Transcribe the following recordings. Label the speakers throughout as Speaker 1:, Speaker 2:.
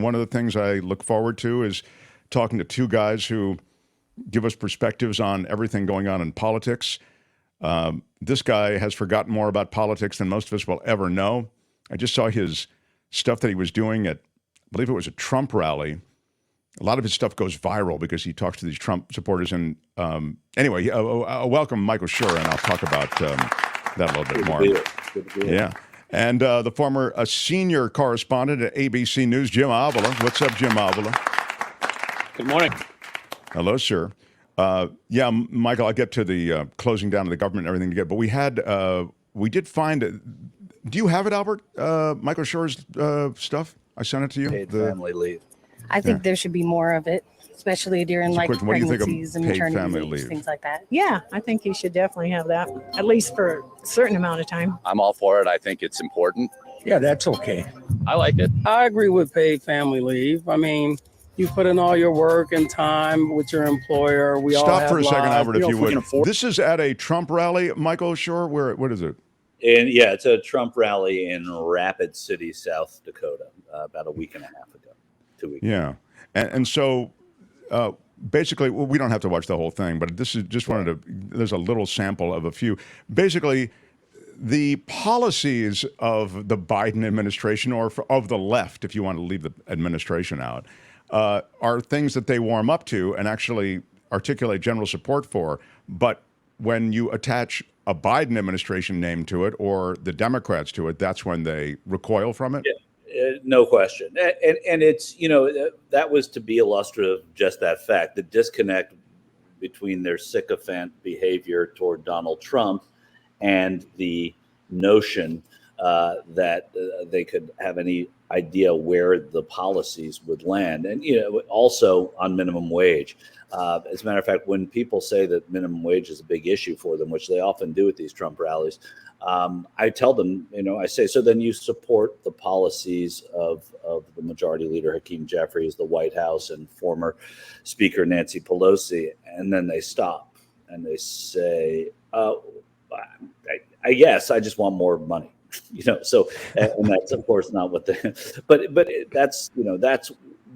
Speaker 1: One of the things I look forward to is talking to two guys who give us perspectives on everything going on in politics. This guy has forgotten more about politics than most of us will ever know. I just saw his stuff that he was doing at, I believe it was a Trump rally. A lot of his stuff goes viral because he talks to these Trump supporters. And anyway, welcome Michael Shure, and I'll talk about that a little bit more. Yeah. And the former senior correspondent at ABC News, Jim Avila. What's up, Jim Avila?
Speaker 2: Good morning.
Speaker 1: Hello, sir. Yeah, Michael, I'll get to the closing down of the government and everything together. But we did find, do you have it, Albert? Michael Shure's stuff? I sent it to you.
Speaker 3: Paid family leave.
Speaker 4: I think there should be more of it, especially during like pregnancies and maternity leave, things like that.
Speaker 5: Yeah, I think you should definitely have that, at least for a certain amount of time.
Speaker 2: I'm all for it. I think it's important.
Speaker 6: Yeah, that's okay.
Speaker 2: I like it.
Speaker 7: I agree with paid family leave. I mean, you put in all your work and time with your employer. We all
Speaker 1: Stop
Speaker 7: have
Speaker 1: for a second,
Speaker 7: lives.
Speaker 1: Albert, if you would.
Speaker 2: afford-
Speaker 1: This is at a Trump rally, Michael Shure. What is it?
Speaker 3: And yeah, it's a Trump rally in Rapid City, South Dakota, about a week and a half ago, 2 weeks.
Speaker 1: Yeah. And so basically, well, we don't have to watch the whole thing, but this is just there's a little sample of a few. Basically, the policies of the Biden administration, or of the left, if you want to leave the administration out, are things that they warm up to and actually articulate general support for. But when you attach a Biden administration name to it, or the Democrats to it, that's when they recoil from it?
Speaker 3: Yeah. No question. And it's, that was to be illustrative of just that fact, the disconnect between their sycophant behavior toward Donald Trump and the notion that they could have any idea where the policies would land. And, also on minimum wage. As a matter of fact, when people say that minimum wage is a big issue for them, which they often do at these Trump rallies, I tell them, I say, so then you support the policies of the Majority Leader Hakeem Jeffries, the White House, and former Speaker Nancy Pelosi. And then they stop and they say, I guess I just want more money, so, and that's of course not what but that's,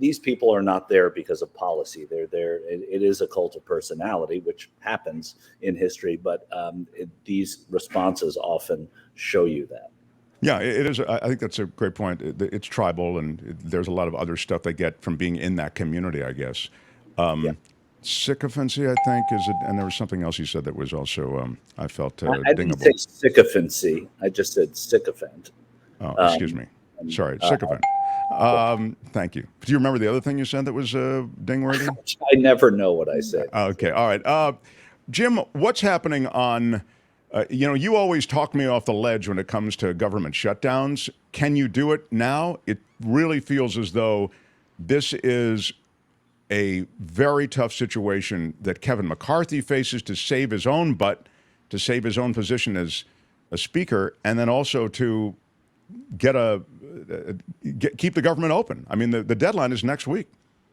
Speaker 3: these people are not there because of policy. They're there. It is a cult of personality, which happens in history, but these responses often show you that.
Speaker 1: Yeah, it is. I think that's a great point. It's tribal, and there's a lot of other stuff they get from being in that community, I guess. Sycophancy, I think, is it? And there was something else you said that was also, I felt
Speaker 3: I didn't say sycophancy. I just said sycophant.
Speaker 1: Oh, excuse me. Sorry, sycophant. Thank you. Do you remember the other thing you said that was ding-worthy?
Speaker 3: I never know what I said.
Speaker 1: Okay, all right. Jim, what's happening on, you always talk me off the ledge when it comes to government shutdowns. Can you do it now? It really feels as though this is a very tough situation that Kevin McCarthy faces to save his own butt, to save his own position as a speaker, and then also to keep the government open. I mean, the deadline is next week.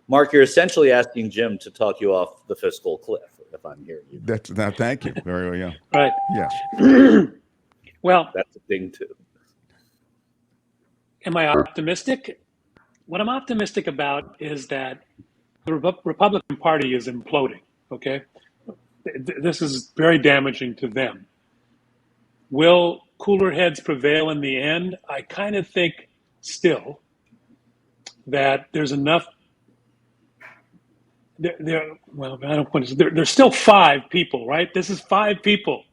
Speaker 3: Mark, you're essentially asking Jim to talk you off the fiscal cliff, if I'm hearing you.
Speaker 1: Thank you. Very well, yeah.
Speaker 2: Right.
Speaker 1: Yes.
Speaker 2: Well,
Speaker 3: that's a thing too.
Speaker 2: Am I optimistic? What I'm optimistic about is that the Republican Party is imploding. Okay, this is very damaging to them. Will cooler heads prevail in the end? I kind of think still that there's enough. There's still 5 people, right? This is 5 people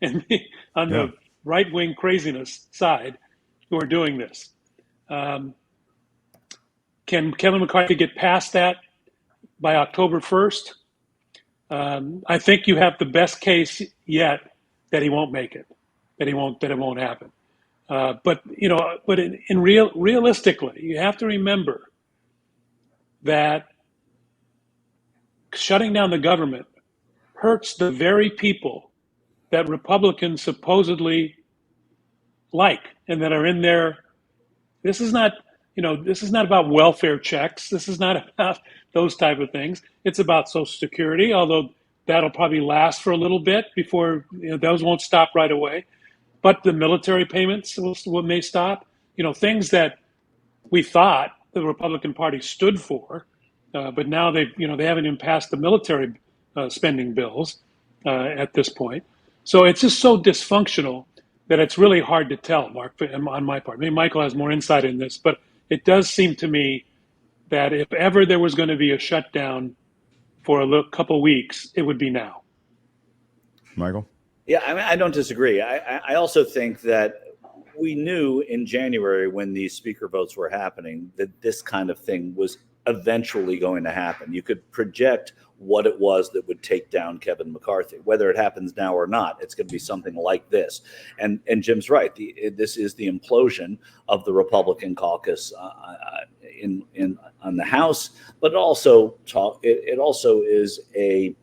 Speaker 2: on the right-wing craziness side who are doing this. Can Kevin McCarthy get past that by October 1st? I think you have the best case yet that he won't make it. That it won't happen. Realistically, you have to remember that shutting down the government hurts the very people that Republicans supposedly like and that are in there. This is not about welfare checks. This is not about those type of things. It's about Social Security, although that'll probably last for a little bit before those won't stop right away. But the military payments may stop. Things that we thought the Republican Party stood for, but now they haven't even passed the military spending bills at this point. So it's just so dysfunctional that it's really hard to tell, Mark, on my part. Maybe Michael has more insight in this, but it does seem to me that if ever there was going to be a shutdown for a couple of weeks, it would be now.
Speaker 1: Michael?
Speaker 3: Yeah, I mean, I don't disagree. I also think that we knew in January when these speaker votes were happening that this kind of thing was eventually going to happen. You could project what it was that would take down Kevin McCarthy. Whether it happens now or not, it's going to be something like this. And Jim's right. This is the implosion of the Republican caucus on the House, but it also is a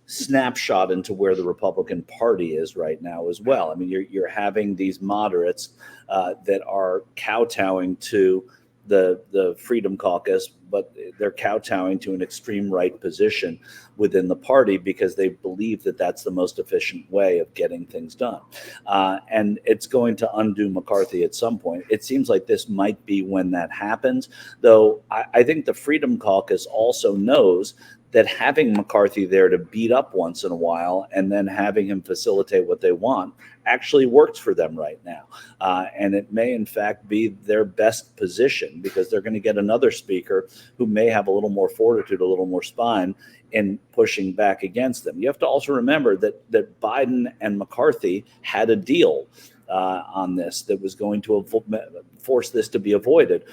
Speaker 3: snapshot into where the Republican Party is right now as well. I mean, you're having these moderates that are kowtowing to the Freedom Caucus, but they're kowtowing to an extreme right position within the party because they believe that that's the most efficient way of getting things done. And it's going to undo McCarthy at some point. It seems like this might be when that happens, though I think the Freedom Caucus also knows that having McCarthy there to beat up once in a while and then having him facilitate what they want actually works for them right now. And it may, in fact, be their best position because they're going to get another speaker who may have a little more fortitude, a little more spine in pushing back against them. You have to also remember that Biden and McCarthy had a deal on this that was going to force this to be avoided.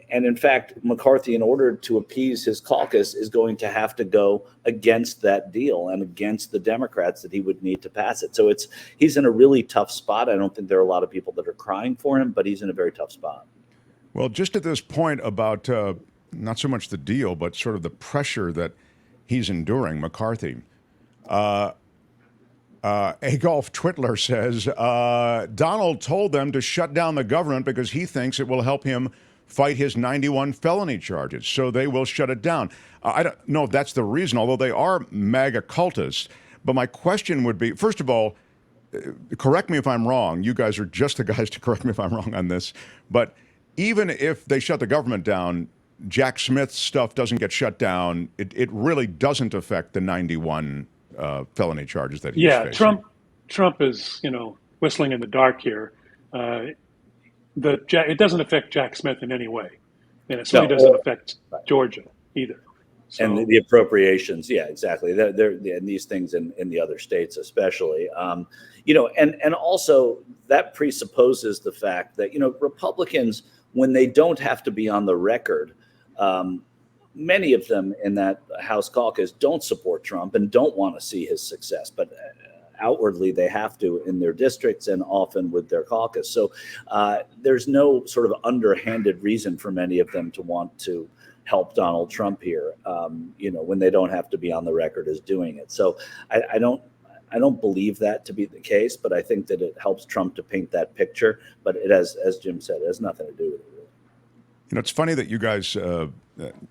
Speaker 3: And in fact, McCarthy, in order to appease his caucus, is going to have to go against that deal and against the Democrats that he would need to pass it. So he's in a really tough spot. I don't think there are a lot of people that are crying for him, but he's in a very tough spot.
Speaker 1: Well, just at this point about not so much the deal, but sort of the pressure that he's enduring, McCarthy. Agolf Twitler says, Donald told them to shut down the government because he thinks it will help him fight his 91 felony charges, so they will shut it down. I don't know if that's the reason, although they are MAGA cultists. But my question would be, first of all, correct me if I'm wrong. You guys are just the guys to correct me if I'm wrong on this. But even if they shut the government down, Jack Smith's stuff doesn't get shut down. It really doesn't affect the 91 felony charges that he's facing.
Speaker 2: Trump is, whistling in the dark here. It doesn't affect Jack Smith in any way, and it certainly doesn't affect Georgia either. So,
Speaker 3: and the appropriations, yeah, exactly. And these things in the other states, especially, and also that presupposes the fact that Republicans, when they don't have to be on the record, many of them in that House caucus don't support Trump and don't want to see his success, but outwardly they have to in their districts and often with their caucus. So there's no sort of underhanded reason for many of them to want to help Donald Trump here, when they don't have to be on the record as doing it. So I don't believe that to be the case, but I think that it helps Trump to paint that picture. But it has, as Jim said, it has nothing to do with it. Really.
Speaker 1: It's funny that you guys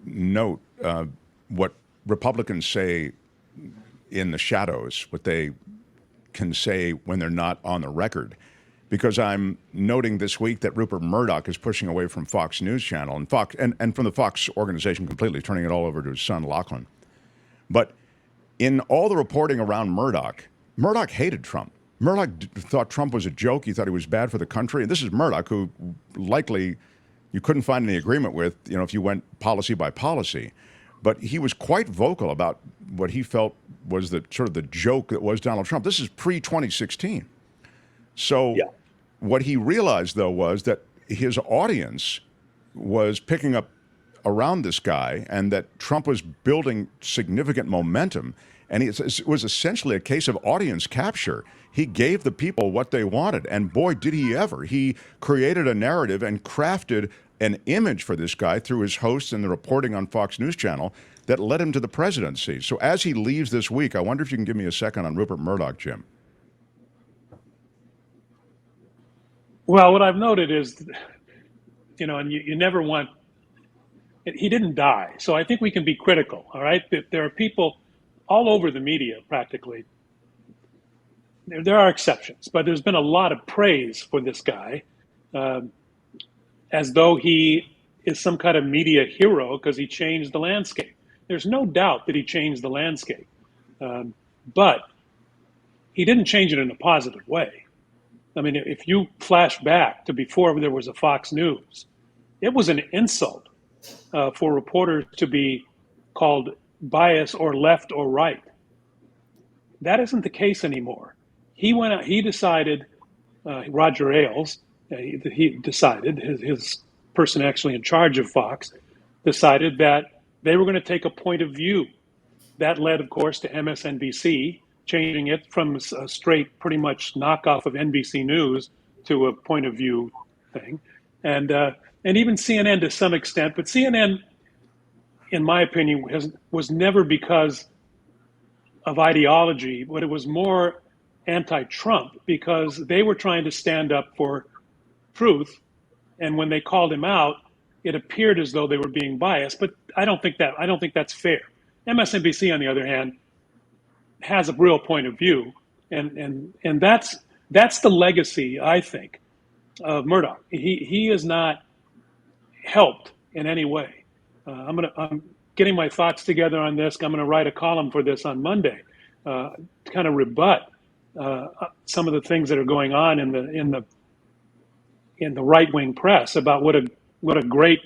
Speaker 1: note what Republicans say in the shadows, what they can say when they're not on the record, because I'm noting this week that Rupert Murdoch is pushing away from Fox News Channel and from the Fox organization completely, turning it all over to his son Lachlan. But in all the reporting around Murdoch hated Trump. Murdoch thought Trump was a joke. He thought he was bad for the country. And this is Murdoch, who likely you couldn't find any agreement with, if you went policy by policy. But he was quite vocal about what he felt was the sort of the joke that was Donald Trump. This is pre-2016. So what he realized, though, was that his audience was picking up around this guy and that Trump was building significant momentum. And it was essentially a case of audience capture. He gave the people what they wanted. And boy, did he ever. He created a narrative and crafted an image for this guy through his hosts and the reporting on Fox News Channel that led him to the presidency. So as he leaves this week, I wonder if you can give me a second on Rupert Murdoch, Jim.
Speaker 2: Well, what I've noted is, and you never want, he didn't die. So I think we can be critical, all right? There are people all over the media practically. There are exceptions, but there's been a lot of praise for this guy, as though he is some kind of media hero because he changed the landscape. There's no doubt that he changed the landscape, but he didn't change it in a positive way. I mean, if you flash back to before there was a Fox News, it was an insult for reporters to be called biased or left or right. That isn't the case anymore. He went out, he decided, Roger Ailes, he decided, his person actually in charge of Fox, decided that they were going to take a point of view. That led, of course, to MSNBC, changing it from a straight, pretty much knockoff of NBC News to a point of view thing. And even CNN to some extent, but CNN, in my opinion, was never because of ideology, but it was more anti-Trump because they were trying to stand up for truth. And when they called him out, it appeared as though they were being biased. But I don't think that's fair. MSNBC, on the other hand, has a real point of view, and that's the legacy, I think, of Murdoch. He is not helped in any way. I'm getting my thoughts together on this. I'm going to write a column for this on Monday to kind of rebut some of the things that are going on in the right-wing press about what a great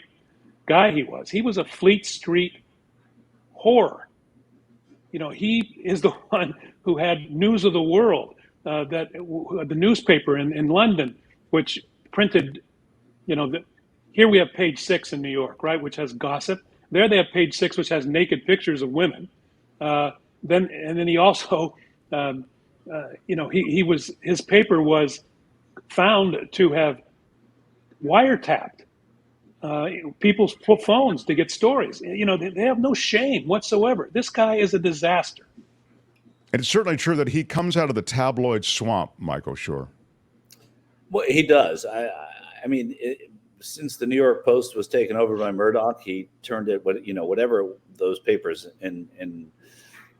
Speaker 2: guy he was. He was a Fleet Street whore. You know, he is the one who had News of the World, the newspaper in London, which printed, here we have Page 6 in New York, right, which has gossip. There they have Page 6, which has naked pictures of women. Then he also, his paper was found to have wiretapped people's phones to get stories. They have no shame whatsoever. This guy is a disaster.
Speaker 1: And it's certainly true that he comes out of the tabloid swamp, Michael Shure.
Speaker 3: Well, he does. I mean, since the New York Post was taken over by Murdoch, he turned it, whatever those papers in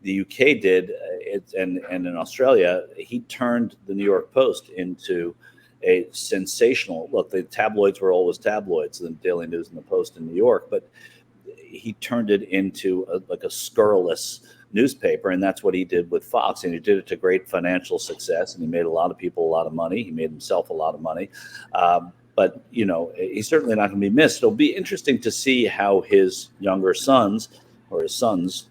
Speaker 3: the UK did, and in Australia, he turned the New York Post into a sensational look. The tabloids were always tabloids, the Daily News and the Post in New York, but he turned it into a scurrilous newspaper, and that's what he did with Fox, and he did it to great financial success, and he made a lot of people a lot of money. He made himself a lot of money, but he's certainly not going to be missed. It'll be interesting to see how his younger sons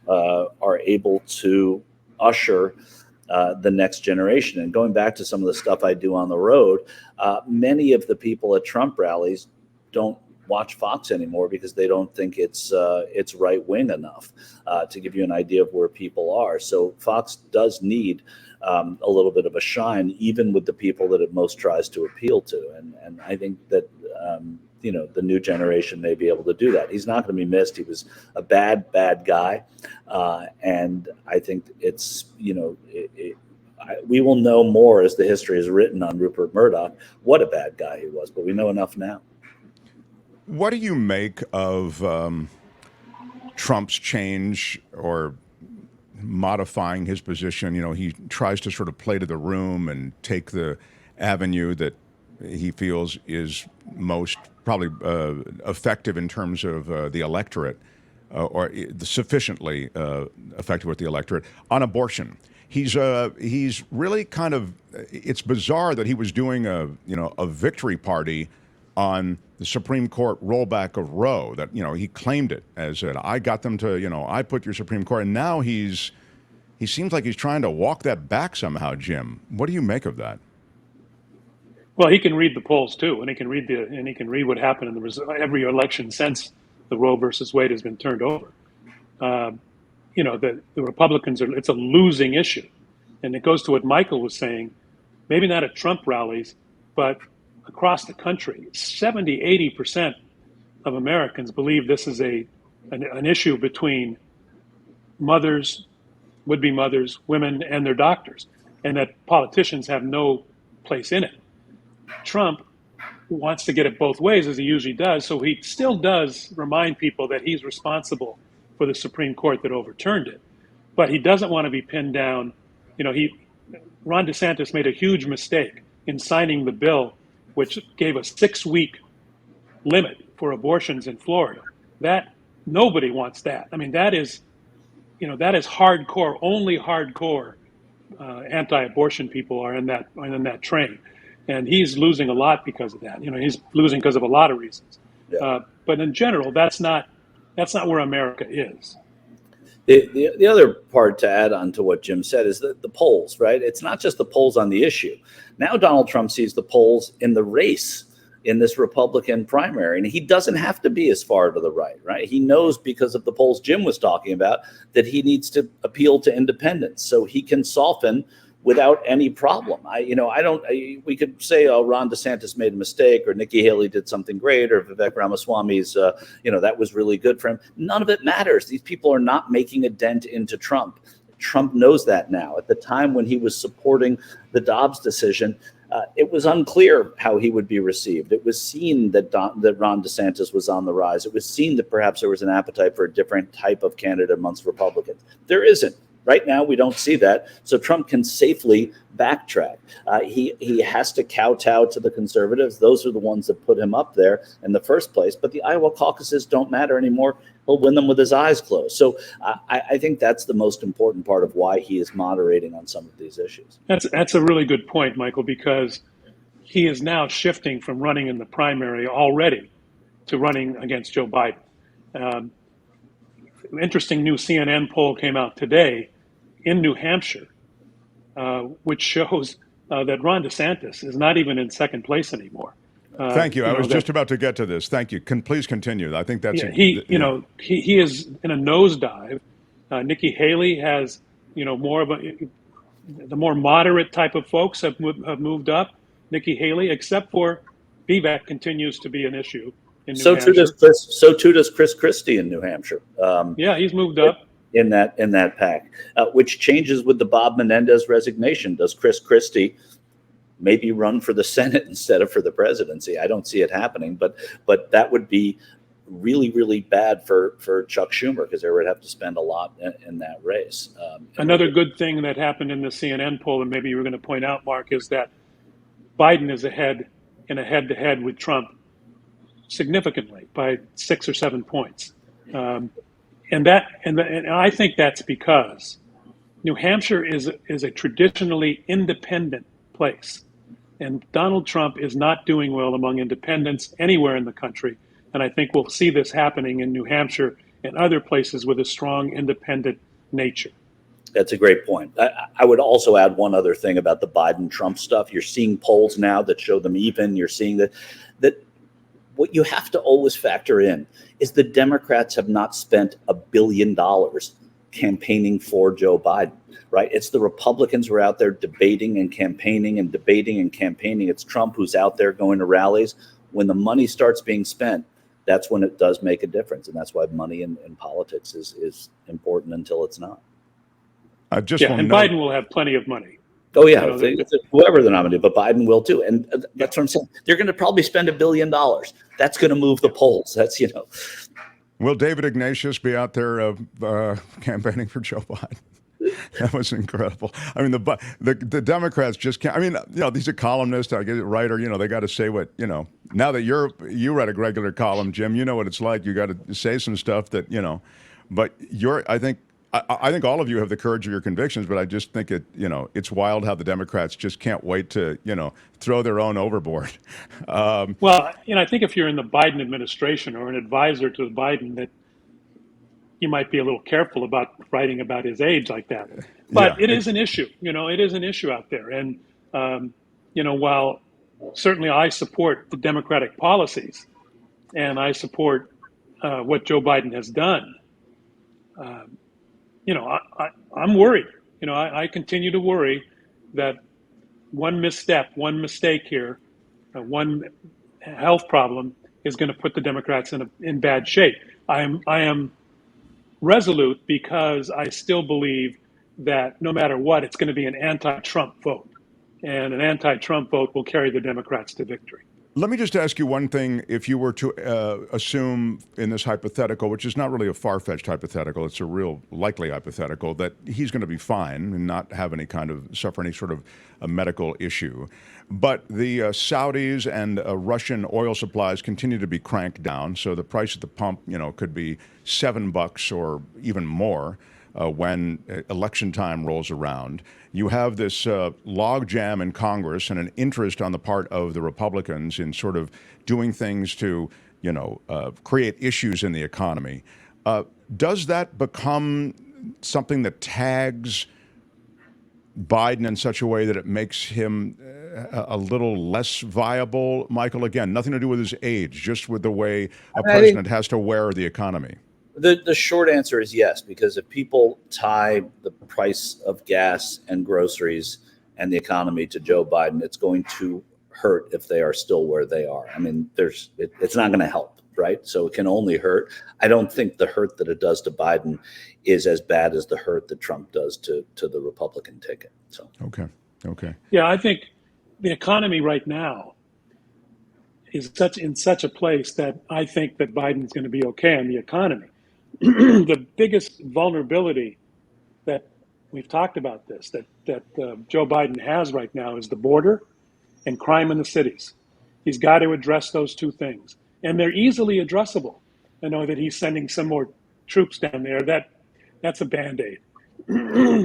Speaker 3: are able to usher the next generation. And going back to some of the stuff I do on the road, many of the people at Trump rallies don't watch Fox anymore because they don't think it's right wing enough, to give you an idea of where people are. So Fox does need a little bit of a shine, even with the people that it most tries to appeal to. And I think that the new generation may be able to do that. He's not going to be missed. He was a bad guy, and I think it's we will know more as the history is written on Rupert Murdoch what a bad guy he was. But we know enough now.
Speaker 1: What do you make of Trump's change or modifying his position? He tries to sort of play to the room and take the avenue that he feels is most probably effective in terms of the electorate, or sufficiently effective with the electorate on abortion. He's really kind of. It's bizarre that he was doing a victory party on the Supreme Court rollback of Roe. That he claimed it as I got them to I put your Supreme Court, and now he seems like he's trying to walk that back somehow. Jim, what do you make of that?
Speaker 2: Well, he can read the polls too, and he can read what happened in every election since the Roe versus Wade has been turned over. The Republicans it's a losing issue, and it goes to what Michael was saying. Maybe not at Trump rallies, but across the country, 70-80% of Americans believe this is an issue between mothers, would-be mothers, women, and their doctors, and that politicians have no place in it. Trump wants to get it both ways, as he usually does, so he still does remind people that he's responsible for the Supreme Court that overturned it. But he doesn't want to be pinned down. Ron DeSantis made a huge mistake in signing the bill, which gave a 6-week limit for abortions in Florida. That nobody wants that. I mean, that is hardcore. Only hardcore anti-abortion people are in that train, and he's losing a lot because of that. He's losing because of a lot of reasons.
Speaker 3: Yeah.
Speaker 2: But in general, that's not where America is.
Speaker 3: The other part to add on to what Jim said is the polls, right? It's not just the polls on the issue. Now Donald Trump sees the polls in the race in this Republican primary, and he doesn't have to be as far to the right? He knows, because of the polls Jim was talking about, that he needs to appeal to independents so he can soften without any problem. We could say, oh, Ron DeSantis made a mistake, or Nikki Haley did something great, or Vivek Ramaswamy's, that was really good for him. None of it matters. These people are not making a dent into Trump. Trump knows that now. At the time when he was supporting the Dobbs decision, it was unclear how he would be received. It was seen that Ron DeSantis was on the rise. It was seen that perhaps there was an appetite for a different type of candidate amongst Republicans. There isn't. Right now, we don't see that, so Trump can safely backtrack. He has to kowtow to the conservatives. Those are the ones that put him up there in the first place. But the Iowa caucuses don't matter anymore. He'll win them with his eyes closed. So I think that's the most important part of why he is moderating on some of these issues.
Speaker 2: That's a really good point, Michael, because he is now shifting from running in the primary already to running against Joe Biden. Interesting new CNN poll came out today in New Hampshire, which shows that Ron DeSantis is not even in second place anymore.
Speaker 1: Thank you. I was just about to get to this. Thank you. Please continue. I think that's
Speaker 2: he is in a nosedive. Nikki Haley has more of the more moderate type of folks have moved up. Nikki Haley, except for Vivek, continues to be an issue in New Hampshire.
Speaker 3: So too does Chris Christie in New Hampshire.
Speaker 2: He's moved up
Speaker 3: in that pack, which changes with the Bob Menendez resignation. Does Chris Christie maybe run for the Senate instead of for the presidency? I don't see it happening, but that would be really, really bad for Chuck Schumer, because they would have to spend a lot in that race.
Speaker 2: Another good thing that happened in the CNN poll, and maybe you were going to point out, Mark, is that Biden is ahead in a head-to-head with Trump significantly by 6 or 7 points. And I think that's because New Hampshire is a traditionally independent place, and Donald Trump is not doing well among independents anywhere in the country. And I think we'll see this happening in New Hampshire and other places with a strong independent nature.
Speaker 3: That's a great point. I would also add one other thing about the Biden-Trump stuff. You're seeing polls now that show them even. You're seeing that what you have to always factor in is the Democrats have not spent $1 billion campaigning for Joe Biden, right? It's the Republicans who are out there debating and campaigning and debating and campaigning. It's Trump who's out there going to rallies. When the money starts being spent, that's when it does make a difference. And that's why money in politics is important until it's not.
Speaker 2: Biden will have plenty of money.
Speaker 3: Oh, yeah, whoever the nominee, but Biden will too. And that's what I'm saying. They're going to probably spend $1 billion. That's going to move the polls. That's,
Speaker 1: Will David Ignatius be out there campaigning for Joe Biden? That was incredible. I mean, the Democrats just can't. I mean, he's a columnist, I get it, writer. They got to say what, now that you write a regular column, Jim, you know what it's like. You got to say some stuff that, but I think all of you have the courage of your convictions, but I just think it's wild how the Democrats just can't wait to, throw their own overboard.
Speaker 2: I think if you're in the Biden administration or an advisor to Biden, that you might be a little careful about writing about his age like that. But it is an issue. It is an issue out there. And, while certainly I support the Democratic policies and I support what Joe Biden has done, I'm worried. I continue to worry that one misstep, one mistake here, one health problem is going to put the Democrats in bad shape. I am resolute because I still believe that no matter what, it's going to be an anti-Trump vote, and an anti-Trump vote will carry the Democrats to victory.
Speaker 1: Let me just ask you one thing. If you were to assume in this hypothetical, which is not really a far-fetched hypothetical, it's a real likely hypothetical, that he's going to be fine and not have suffer any sort of a medical issue. But the Saudis and Russian oil supplies continue to be cranked down. So the price at the pump, could be $7 or even more when election time rolls around. You have this logjam in Congress and an interest on the part of the Republicans in sort of doing things to, create issues in the economy. Does that become something that tags Biden in such a way that it makes him a little less viable, Michael? Again, nothing to do with his age, just with the way a president has to wear the economy.
Speaker 3: The short answer is yes, because if people tie the price of gas and groceries and the economy to Joe Biden, it's going to hurt if they are still where they are. I mean, it's not going to help, right? So it can only hurt. I don't think the hurt that it does to Biden is as bad as the hurt that Trump does to the Republican ticket. So
Speaker 1: okay.
Speaker 2: Yeah, I think the economy right now is in such a place that I think that Biden's going to be okay on the economy. The biggest vulnerability that we've talked about that Joe Biden has right now is the border and crime in the cities. He's got to address those two things, and they're easily addressable. I know that he's sending some more troops down there. That's a Band-Aid.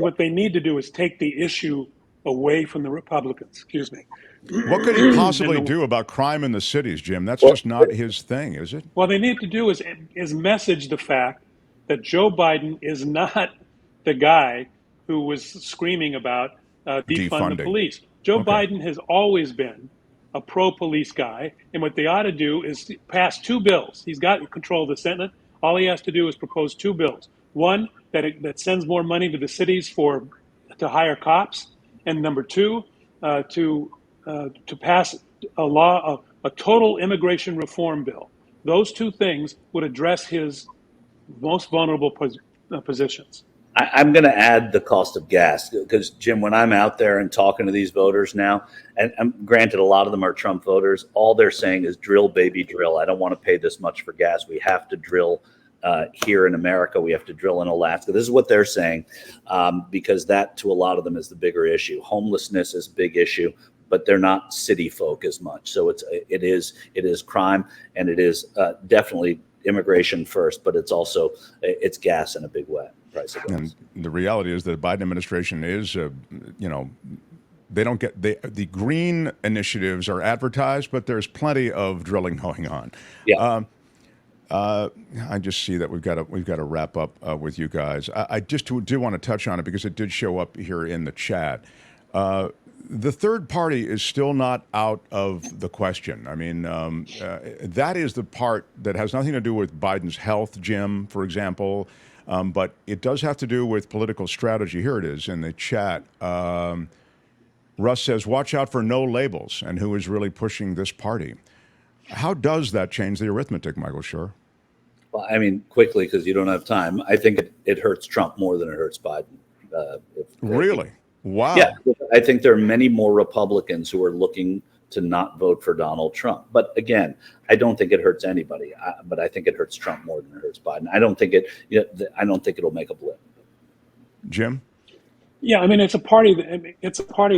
Speaker 2: What they need to do is take the issue away from the Republicans. Excuse me.
Speaker 1: What could he possibly do about crime in the cities, Jim? That's just not his thing, is it?
Speaker 2: What they need to do is message the fact that Joe Biden is not the guy who was screaming about defund the police. Joe Biden has always been a pro-police guy, and what they ought to do is pass two bills. He's got control of the Senate. All he has to do is propose two bills. One that sends more money to the cities to hire cops, and number two, to pass a total immigration reform bill. Those two things would address his most vulnerable positions.
Speaker 3: I'm going to add the cost of gas because, Jim, when I'm out there and talking to these voters now, and granted, a lot of them are Trump voters, all they're saying is drill, baby, drill. I don't want to pay this much for gas. We have to drill here in America. We have to drill in Alaska. This is what they're saying because that, to a lot of them, is the bigger issue. Homelessness is a big issue, but they're not city folk as much. So it is crime, and it is definitely immigration first, but it's gas in a big way. Price of gas.
Speaker 1: And the reality is that the Biden administration is, they don't get the green initiatives are advertised, but there's plenty of drilling going on.
Speaker 3: Yeah.
Speaker 1: I just see that we've got to wrap up with you guys. I just do want to touch on it because it did show up here in the chat. The third party is still not out of the question. I mean, that is the part that has nothing to do with Biden's health, Jim, for example, but it does have to do with political strategy. Here it is in the chat. Russ says, watch out for no labels and who is really pushing this party. How does that change the arithmetic, Michael Shure?
Speaker 3: Well, I mean, quickly, because you don't have time, I think it hurts Trump more than it hurts Biden.
Speaker 1: Really? Wow.
Speaker 3: Yeah, I think there are many more Republicans who are looking to not vote for Donald Trump. But again, I don't think it hurts anybody. But I think it hurts Trump more than it hurts Biden. I don't think it'll make a blip.
Speaker 1: Jim?
Speaker 2: Yeah, I mean, it's a party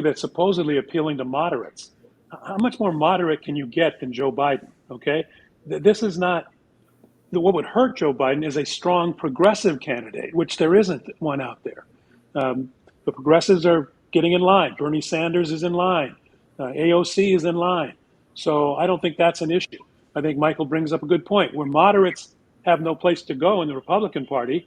Speaker 2: that's supposedly appealing to moderates. How much more moderate can you get than Joe Biden? Okay, this is not. What would hurt Joe Biden is a strong progressive candidate, which there isn't one out there. The progressives are getting in line. Bernie Sanders is in line. AOC is in line. So I don't think that's an issue. I think Michael brings up a good point. Where moderates have no place to go in the Republican Party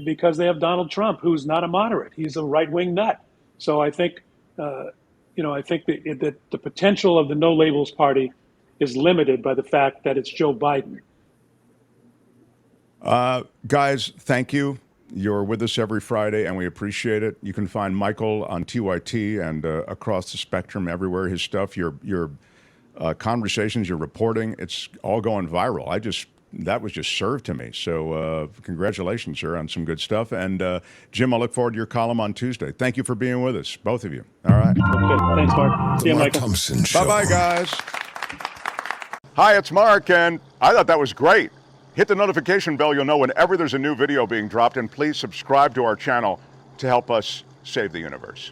Speaker 2: because they have Donald Trump, who's not a moderate. He's a right-wing nut. So I think, that the potential of the No Labels Party is limited by the fact that it's Joe Biden.
Speaker 1: Guys, thank you. You're with us every Friday, and we appreciate it. You can find Michael on TYT and across the spectrum everywhere. His stuff, your conversations, your reporting, it's all going viral. That was just served to me. So congratulations, sir, on some good stuff. And Jim, I look forward to your column on Tuesday. Thank you for being with us, both of you. All right.
Speaker 2: Okay, thanks, Mark. See you, Michael.
Speaker 1: Bye-bye, guys. Hi, it's Mark, and I thought that was great. Hit the notification bell. You'll know whenever there's a new video being dropped, and please subscribe to our channel to help us save the universe.